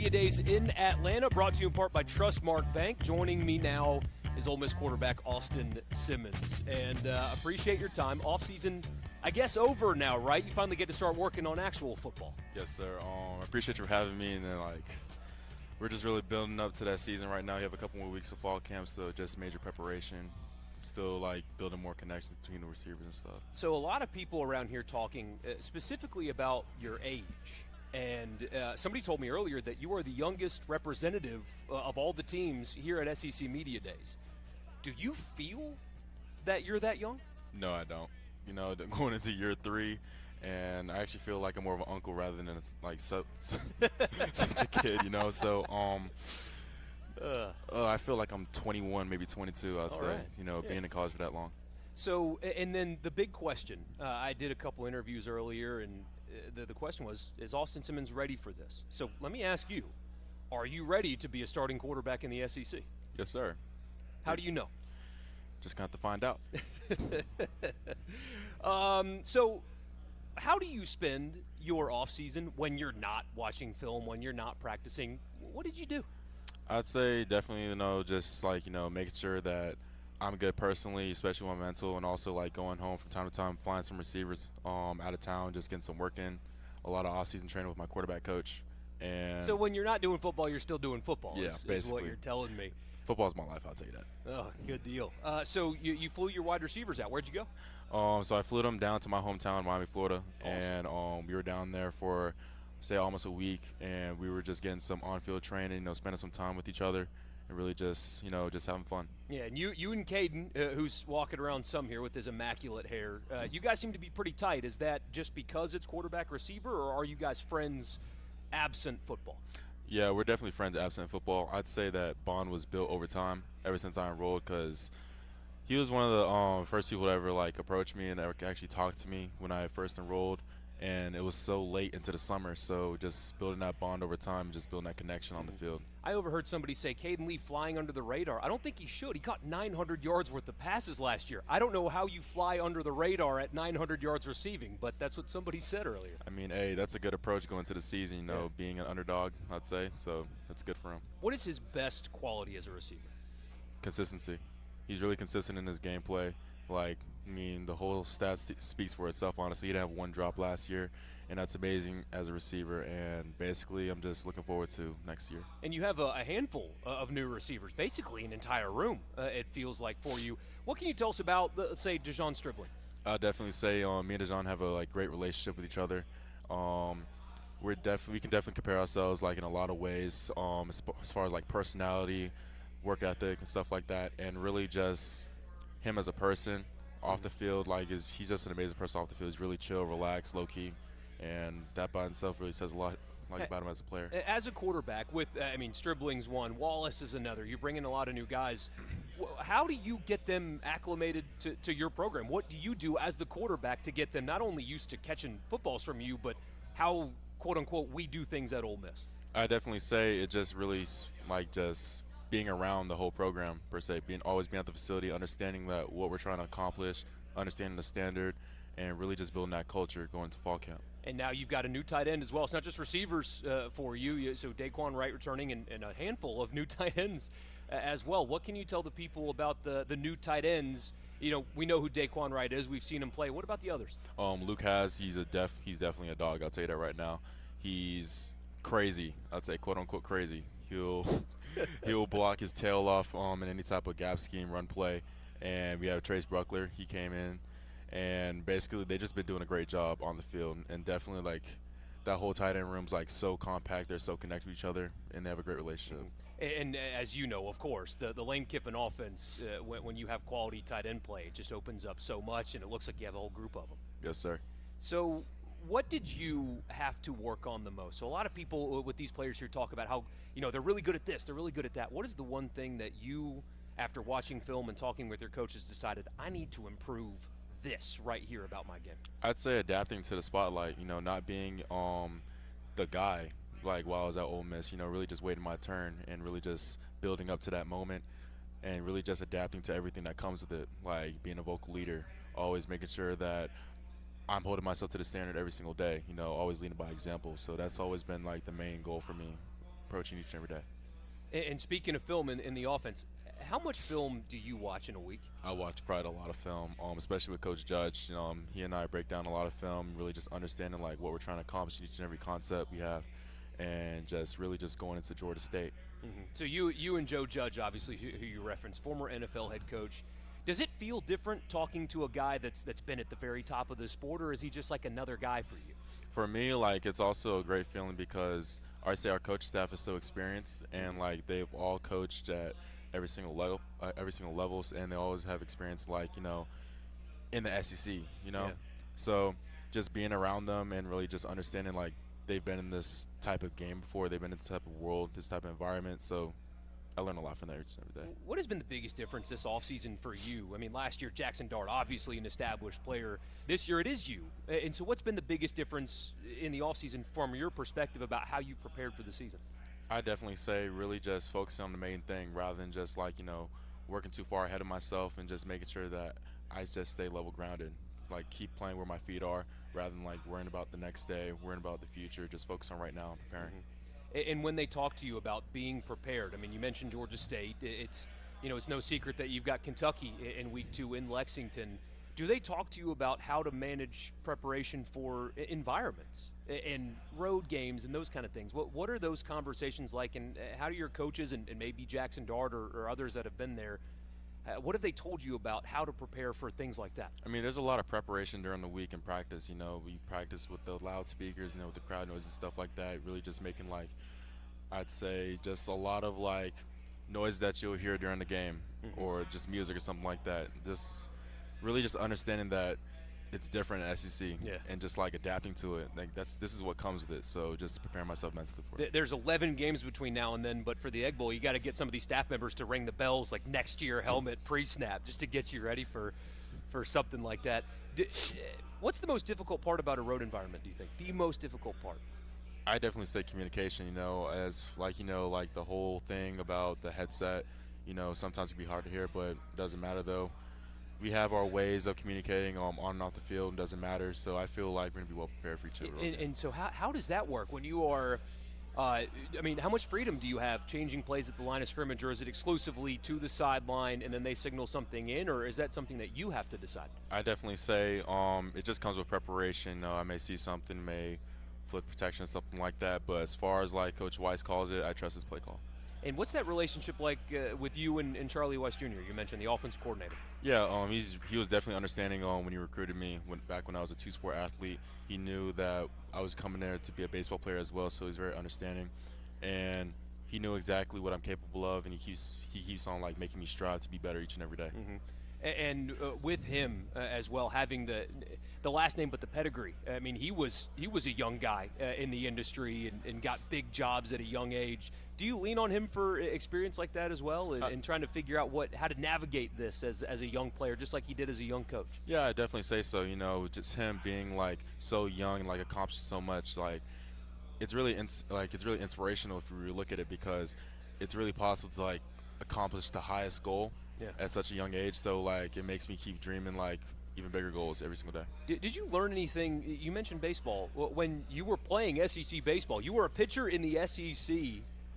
Media Days in Atlanta, brought to you in part by Trustmark Bank. Joining me now is Ole Miss quarterback Austin Simmons. And appreciate your time. Off-season, I guess, over now, right? You finally get to start working on actual football. Yes, sir. I appreciate you for having me. And then, we're just really building up to that season right now. You have a couple more weeks of fall camp, so just major preparation. Still, building more connections between the receivers and stuff. So a lot of people around here talking specifically about your age. And somebody told me earlier that you are the youngest representative of all the teams here at SEC Media Days. Do you feel that you're that young? No, I don't. Going into year 3, and I actually feel like I'm more of an uncle rather than such a kid. So I feel like I'm 21, maybe 22. I'd say. Right. Being in college for that long. So, and then the big question. I did a couple interviews earlier, and the question was, is Austin Simmons ready for this? So let me ask you, are you ready to be a starting quarterback in the SEC? Yes, sir. How do you know? Just got to find out. So how do you spend your off season when you're not watching film, when you're not practicing? What did you do? I'd say definitely, just making sure that I'm good personally, especially with my mental, and also going home from time to time, flying some receivers out of town, just getting some work in. A lot of off-season training with my quarterback coach. And so when you're not doing football, you're still doing football. Yeah, is basically. What you're telling me. Football's my life, I'll tell you that. Oh, good deal. So you flew your wide receivers out. Where'd you go? So I flew them down to my hometown, Miami, Florida, awesome. And we were down there for, say, almost a week, and we were just getting some on-field training, spending some time with each other, and really just, just having fun. Yeah, and you and Caden, who's walking around some here with his immaculate hair, you guys seem to be pretty tight. Is that just because it's quarterback-receiver, or are you guys friends absent football? Yeah, we're definitely friends absent football. I'd say that bond was built over time, ever since I enrolled, because he was one of the first people to ever approach me and ever actually talk to me when I first enrolled. And it was so late into the summer, so just building that bond over time, just building that connection on the field. I overheard somebody say Caden Lee flying under the radar. I don't think he should. He caught 900 yards worth of passes last year. I don't know how you fly under the radar at 900 yards receiving, but that's what somebody said earlier. I mean, hey, that's a good approach going into the season, being an underdog, I'd say. So that's good for him. What is his best quality as a receiver? Consistency. He's really consistent in his gameplay. The whole stats speaks for itself, honestly. He didn't have one drop last year, and that's amazing as a receiver. And basically, I'm just looking forward to next year. And you have a handful of new receivers, basically an entire room, it feels like, for you. What can you tell us about, let's say, Dejon Stribling? I'll definitely say me and Dejon have a great relationship with each other. We can definitely compare ourselves in a lot of ways, as far as personality, work ethic, and stuff like that, and really just him as a person. Off the field, he's just an amazing person off the field. He's really chill, relaxed, low-key, and that by itself really says a lot about him as a player. As a quarterback, with Stribling's one, Wallace is another. You're bringing a lot of new guys. How do you get them acclimated to your program? What do you do as the quarterback to get them not only used to catching footballs from you, but how, quote-unquote, we do things at Ole Miss? I definitely say it just really just being around the whole program, per se, always being at the facility, understanding that what we're trying to accomplish, understanding the standard, and really just building that culture going to fall camp. And now you've got a new tight end as well. It's not just receivers for you. So Daquan Wright returning and a handful of new tight ends as well. What can you tell the people about the new tight ends? We know who Daquan Wright is. We've seen him play. What about the others? Luke he's definitely a dog. I'll tell you that right now. He's crazy. I'd say, quote unquote, crazy. He'll block his tail off in any type of gap scheme, run play. And we have Trace Bruckler. He came in, and basically they just been doing a great job on the field. And definitely that whole tight end room's so compact. They're so connected to each other, and they have a great relationship. And as you know, of course, the Lane Kiffin offense, when you have quality tight end play, it just opens up so much, and it looks like you have a whole group of them. Yes, sir. So what did you have to work on the most? So a lot of people with these players here talk about how, they're really good at this, they're really good at that. What is the one thing that you, after watching film and talking with your coaches, decided, I need to improve this right here about my game? I'd say adapting to the spotlight, not being the guy while I was at Ole Miss, really just waiting my turn and really just building up to that moment and really just adapting to everything that comes with it, being a vocal leader, always making sure that I'm holding myself to the standard every single day, always leading by example. So that's always been the main goal for me. approaching each and every day. And speaking of film in the offense, how much film do you watch in a week? I watch quite a lot of film, especially with Coach Judge. He and I break down a lot of film, really just understanding like what we're trying to accomplish in each and every concept we have, and just really just going into Georgia State. Mm-hmm. So you and Joe Judge, obviously, who you referenced, former NFL head coach. Does it feel different talking to a guy that's been at the very top of the sport, or is he just like another guy for you? For me, like, it's also a great feeling because I say our coach staff is so experienced, and like they've all coached at every single levels, and they always have experience, like, in the SEC, Yeah. So just being around them and really just understanding like they've been in this type of game before, they've been in this type of world, this type of environment. So I learn a lot from there each and every day. What has been the biggest difference this offseason for you? I mean, last year, Jackson Dart, obviously an established player. This year, it is you. And so what's been the biggest difference in the offseason from your perspective about how you've prepared for the season? I definitely say really just focusing on the main thing rather than just like, working too far ahead of myself, and just making sure that I just stay level grounded. Like, keep playing where my feet are rather than like worrying about the next day, worrying about the future. Just focus on right now and preparing. Mm-hmm. And when they talk to you about being prepared, I mean, you mentioned Georgia State. It's no secret that you've got Kentucky in week 2 in Lexington. Do they talk to you about how to manage preparation for environments and road games and those kind of things? What are those conversations like, and how do your coaches and maybe Jackson Dart or others that have been there, what have they told you about how to prepare for things like that? I mean, there's a lot of preparation during the week in practice. We practice with the loudspeakers, with the crowd noise and stuff like that. Really just making, like, I'd say just a lot of like noise that you'll hear during the game, or just music or something like that. Just really just understanding that it's different in SEC, and just like adapting to it. Like this is what comes with it. So just preparing myself mentally for it. There's 11 games between now and then, but for the Egg Bowl, you got to get some of these staff members to ring the bells like next to your helmet pre-snap, just to get you ready for something like that. What's the most difficult part about a road environment, do you think? The most difficult part? I definitely say communication, as like, like the whole thing about the headset, sometimes it can be hard to hear, but it doesn't matter though. We have our ways of communicating on and off the field. It doesn't matter. So I feel like we're going to be well prepared for each other. And so how does that work when you are I mean, how much freedom do you have changing plays at the line of scrimmage, or is it exclusively to the sideline and then they signal something in, or is that something that you have to decide? I definitely say it just comes with preparation. I may see something, may flip protection, something like that. But as far as like Coach Weiss calls it, I trust his play call. And what's that relationship like with you and Charlie Weiss Jr.? You mentioned the offensive coordinator. Yeah, he was definitely understanding when he recruited me back when I was a two-sport athlete. He knew that I was coming there to be a baseball player as well, so he's very understanding. And he knew exactly what I'm capable of, and he keeps on like making me strive to be better each and every day. And with him as well, having the last name but the pedigree. I mean, he was a young guy in the industry and got big jobs at a young age. Do you lean on him for experience like that as well, and trying to figure out how to navigate this as a young player, just like he did as a young coach? Yeah, I definitely say so. Just him being like so young and like accomplished so much, like it's really inspirational if you really look at it, because it's really possible to like accomplish the highest goal at such a young age. So like it makes me keep dreaming like even bigger goals every single day. Did you learn anything? You mentioned baseball. When you were playing SEC baseball, you were a pitcher in the SEC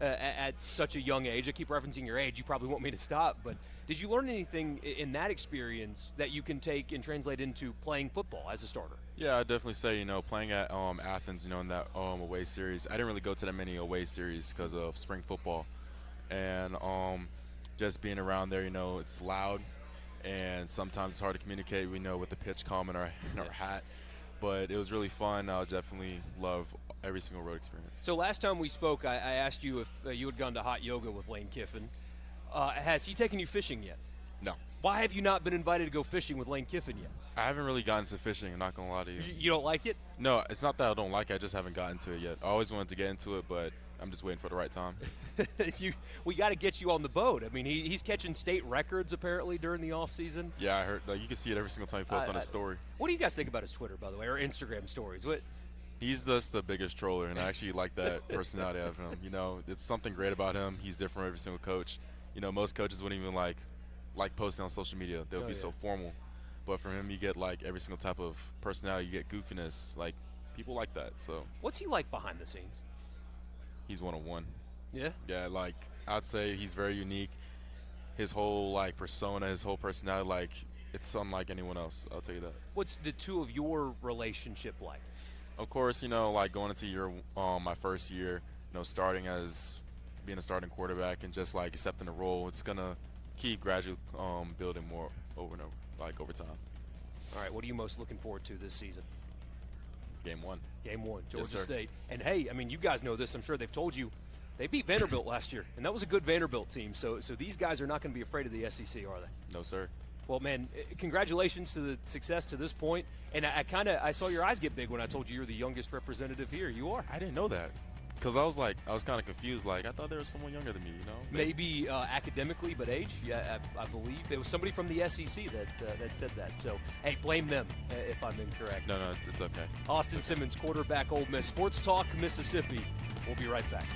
at such a young age. I keep referencing your age. You probably want me to stop, but did you learn anything in that experience that you can take and translate into playing football as a starter? Yeah, I definitely say, playing at Athens, in that away series, I didn't really go to that many away series because of spring football. And just being around there, it's loud, and sometimes it's hard to communicate, with the pitch calm in our hat. But it was really fun. I'll definitely love every single road experience. So last time we spoke, I asked you if you had gone to hot yoga with Lane Kiffin. Has he taken you fishing yet? No. Why have you not been invited to go fishing with Lane Kiffin yet? I haven't really gotten to fishing, I'm not going to lie to you. You don't like it? No, it's not that I don't like it. I just haven't gotten to it yet. I always wanted to get into it, but I'm just waiting for the right time. We got to get you on the boat. I mean, he's catching state records apparently during the off season. Yeah, I heard. Like, you can see it every single time he posts on his story. What do you guys think about his Twitter, by the way, or Instagram stories? What? He's just the biggest troller, and I actually like that personality of him. It's something great about him. He's different from every single coach. Most coaches wouldn't even like posting on social media. They would be so formal. But from him, you get like every single type of personality. You get goofiness. Like, people like that. So. What's he like behind the scenes? He's one-on-one. Yeah. Yeah, like I'd say he's very unique. His whole like persona, his whole personality, like it's unlike anyone else. I'll tell you that. What's the two of your relationship like? Of course, like going into my first year, starting as being a starting quarterback and just like accepting the role, it's gonna keep gradually building more over and over, like over time. All right, what are you most looking forward to this season? Game 1. Game 1, Georgia Yes, State. And hey, I mean, you guys know this. I'm sure they've told you. They beat Vanderbilt last year, and that was a good Vanderbilt team. So these guys are not going to be afraid of the SEC, are they? No, sir. Well, man, congratulations to the success to this point. And I saw your eyes get big when I told you you're the youngest representative here. You are. I didn't know that. Because I was kind of confused. Like, I thought there was someone younger than me, Maybe academically, but age, yeah, I believe. It was somebody from the SEC that said that. So, hey, blame them if I'm incorrect. No, it's okay. Austin Simmons, quarterback, Ole Miss. Sports Talk, Mississippi. We'll be right back.